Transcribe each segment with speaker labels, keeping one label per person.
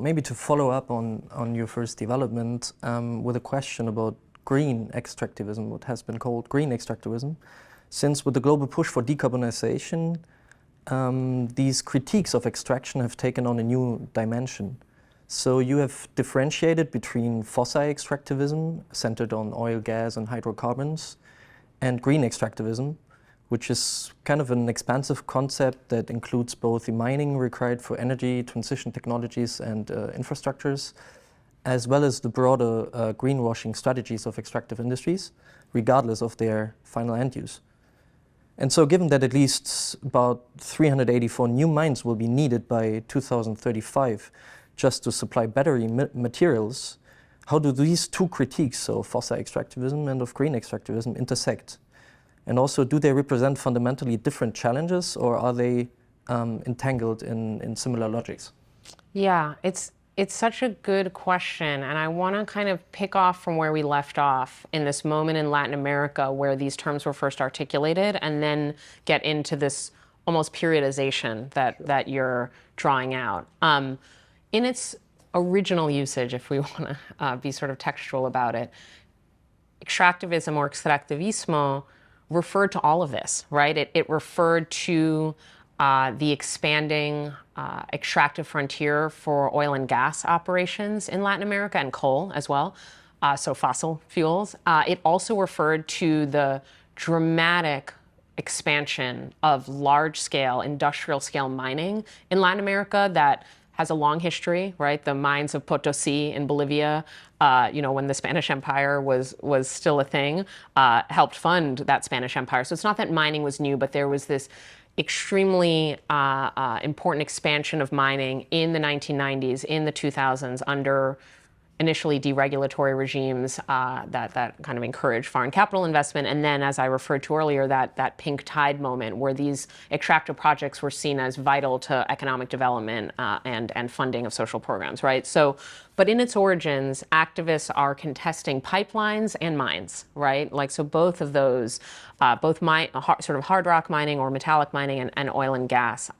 Speaker 1: maybe to follow up on your first development with a question about green extractivism, what has been called green extractivism, since with the global push for decarbonization, these critiques of extraction have taken on a new dimension. So you have differentiated between fossil extractivism, centered on oil, gas, and hydrocarbons, and green extractivism, which is kind of an expansive concept that includes both the mining required for energy transition technologies and infrastructures, as well as the broader greenwashing strategies of extractive industries, regardless of their final end use. And so given that at least about 384 new mines will be needed by 2035 just to supply battery materials, how do these two critiques, so fossil extractivism and of green extractivism, intersect? And also, do they represent fundamentally different challenges, or are they entangled in similar logics?
Speaker 2: Yeah, it's such a good question, and I want to kind of pick off from where we left off in this moment in Latin America where these terms were first articulated, and then get into this almost periodization that you're drawing out. In its original usage, if we want to be sort of textual about it, extractivism or extractivismo referred to all of this, right? It referred to the expanding extractive frontier for oil and gas operations in Latin America, and coal as well, so fossil fuels. It also referred to the dramatic expansion of large-scale, industrial-scale mining in Latin America that has a long history, right? The mines of Potosí in Bolivia, when the Spanish Empire was still a thing, helped fund that Spanish Empire. So it's not that mining was new, but there was this extremely important expansion of mining in the 1990s, in the 2000s, under initially deregulatory regimes that kind of encouraged foreign capital investment. And then, as I referred to earlier, that pink tide moment where these extractive projects were seen as vital to economic development and funding of social programs, right? So, but in its origins, activists are contesting pipelines and mines, right? Like, so both of those, sort of hard rock mining or metallic mining and oil and gas.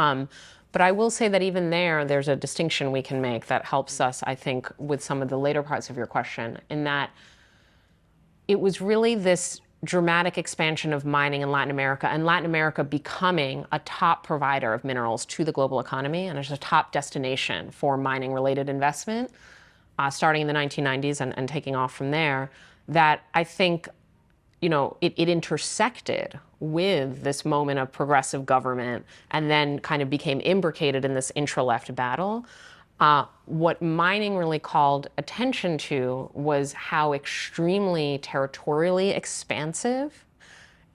Speaker 2: But I will say that even there's a distinction we can make that helps us, I think, with some of the later parts of your question, in that it was really this dramatic expansion of mining in Latin America, and Latin America becoming a top provider of minerals to the global economy and as a top destination for mining-related investment, starting in the 1990s and taking off from there, that I think it intersected with this moment of progressive government and then kind of became imbricated in this intra-left battle. What mining really called attention to was how extremely territorially expansive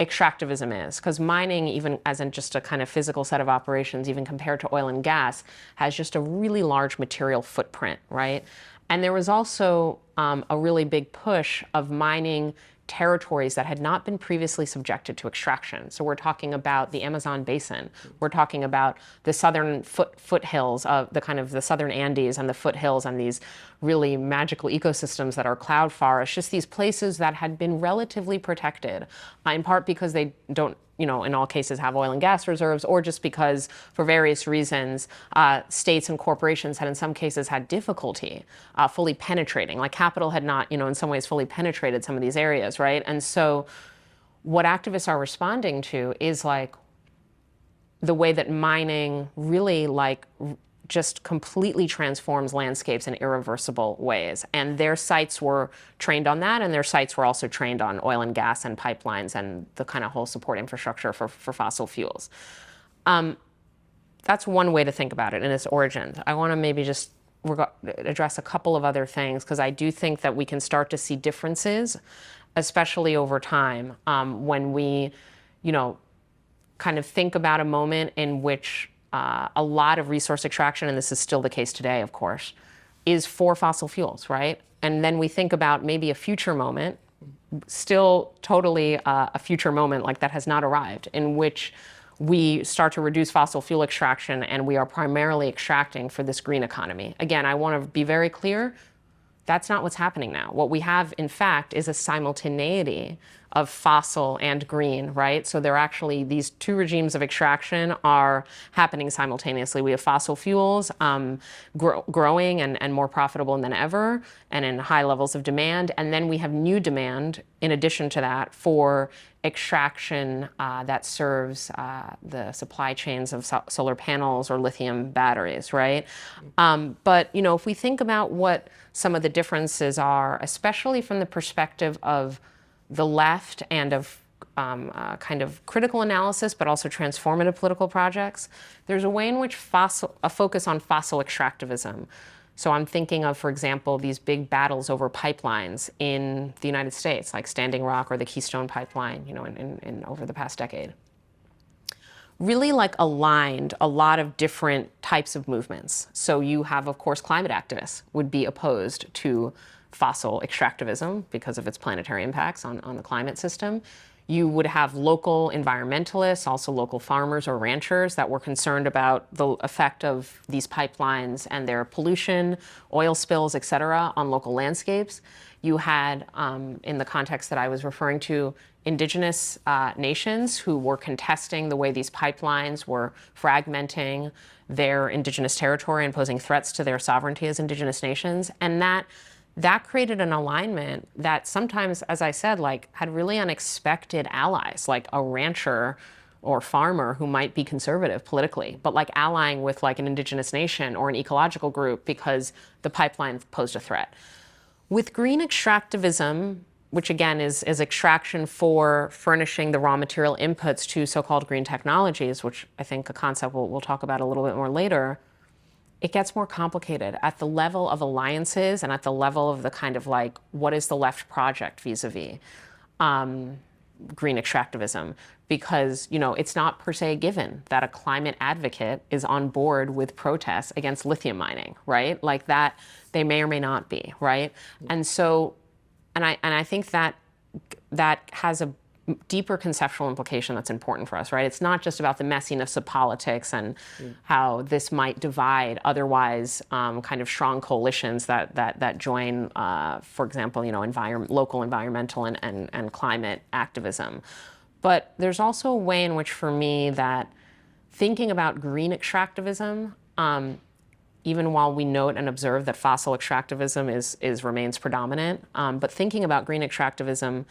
Speaker 2: extractivism is. Because mining, even as in just a kind of physical set of operations, even compared to oil and gas, has just a really large material footprint, right? And there was also a really big push of mining territories that had not been previously subjected to extraction. So we're talking about the Amazon basin. We're talking about the southern foothills of the southern Andes and the foothills and these really magical ecosystems that are cloud forests, just these places that had been relatively protected, in part because they don't, in all cases have oil and gas reserves, or just because for various reasons, states and corporations had in some cases had difficulty fully penetrating, like capital had not, in some ways fully penetrated some of these areas, right? And so what activists are responding to is like the way that mining really just completely transforms landscapes in irreversible ways. And their sites were trained on that, and their sites were also trained on oil and gas and pipelines and the kind of whole support infrastructure for fossil fuels. That's one way to think about it in its origins. I want to maybe just address a couple of other things, because I do think that we can start to see differences, especially over time, when we, kind of think about a moment in which a lot of resource extraction, and this is still the case today, of course, is for fossil fuels, right? And then we think about maybe a future moment, still totally a future moment like that has not arrived, in which we start to reduce fossil fuel extraction and we are primarily extracting for this green economy. Again, I want to be very clear, that's not what's happening now. What we have, in fact, is a simultaneity of fossil and green, right? So they're actually, these two regimes of extraction are happening simultaneously. We have fossil fuels growing and more profitable than ever and in high levels of demand. And then we have new demand, in addition to that, for extraction that serves the supply chains of solar panels or lithium batteries, right? But, you know, if we think about what some of the differences are, especially from the perspective of the left and of kind of critical analysis, but also transformative political projects, there's a way in which a focus on fossil extractivism. So I'm thinking of, for example, these big battles over pipelines in the United States, like Standing Rock or the Keystone Pipeline, you know, in over the past decade. Really like aligned a lot of different types of movements. So you have, of course, climate activists would be opposed to fossil extractivism because of its planetary impacts on the climate system. You would have local environmentalists, also local farmers or ranchers that were concerned about the effect of these pipelines and their pollution, oil spills, et cetera, on local landscapes. You had, in the context that I was referring to, indigenous nations who were contesting the way these pipelines were fragmenting their indigenous territory and posing threats to their sovereignty as indigenous nations. And that created an alignment that sometimes, as I said, like had really unexpected allies, like a rancher or farmer who might be conservative politically, but like allying with like an indigenous nation or an ecological group because the pipeline posed a threat. With green extractivism, which again is extraction for furnishing the raw material inputs to so-called green technologies, which I think a concept we'll talk about a little bit more later, it gets more complicated at the level of alliances and at the level of the kind of like, what is the left project vis-a-vis green extractivism? Because, you know, it's not per se a given that a climate advocate is on board with protests against lithium mining, right? Like that, they may or may not be, right? And so, and I think that has a deeper conceptual implication that's important for us, right? It's not just about the messiness of politics and how this might divide otherwise kind of strong coalitions that join, for example, you know, local environmental and climate activism. But there's also a way in which, for me, that thinking about green extractivism, even while we note and observe that fossil extractivism remains predominant, but thinking about green extractivism,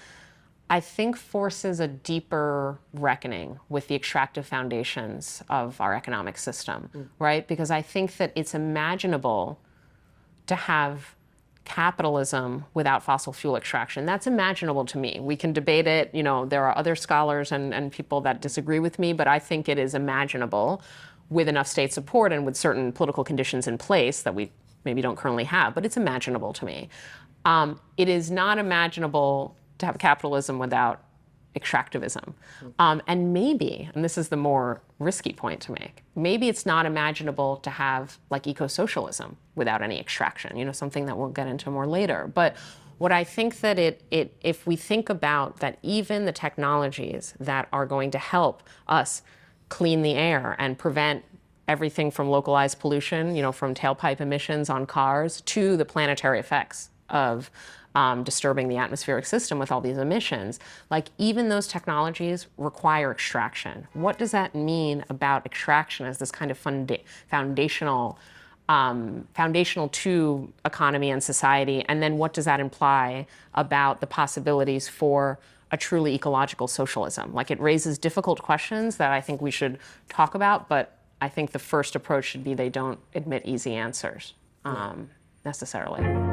Speaker 2: I think forces a deeper reckoning with the extractive foundations of our economic system, right? Because I think that it's imaginable to have capitalism without fossil fuel extraction. That's imaginable to me. We can debate it. You know, there are other scholars and people that disagree with me, but I think it is imaginable with enough state support and with certain political conditions in place that we maybe don't currently have, but it's imaginable to me. It is not imaginable to have capitalism without extractivism. And maybe, and this is the more risky point to make, maybe it's not imaginable to have like eco-socialism without any extraction, you know, something that we'll get into more later. But what I think that if we think about that, even the technologies that are going to help us clean the air and prevent everything from localized pollution, you know, from tailpipe emissions on cars to the planetary effects of disturbing the atmospheric system with all these emissions, like even those technologies require extraction. What does that mean about extraction as this kind of foundational to economy and society? And then what does that imply about the possibilities for a truly ecological socialism? Like, it raises difficult questions that I think we should talk about, but I think the first approach should be they don't admit easy answers necessarily.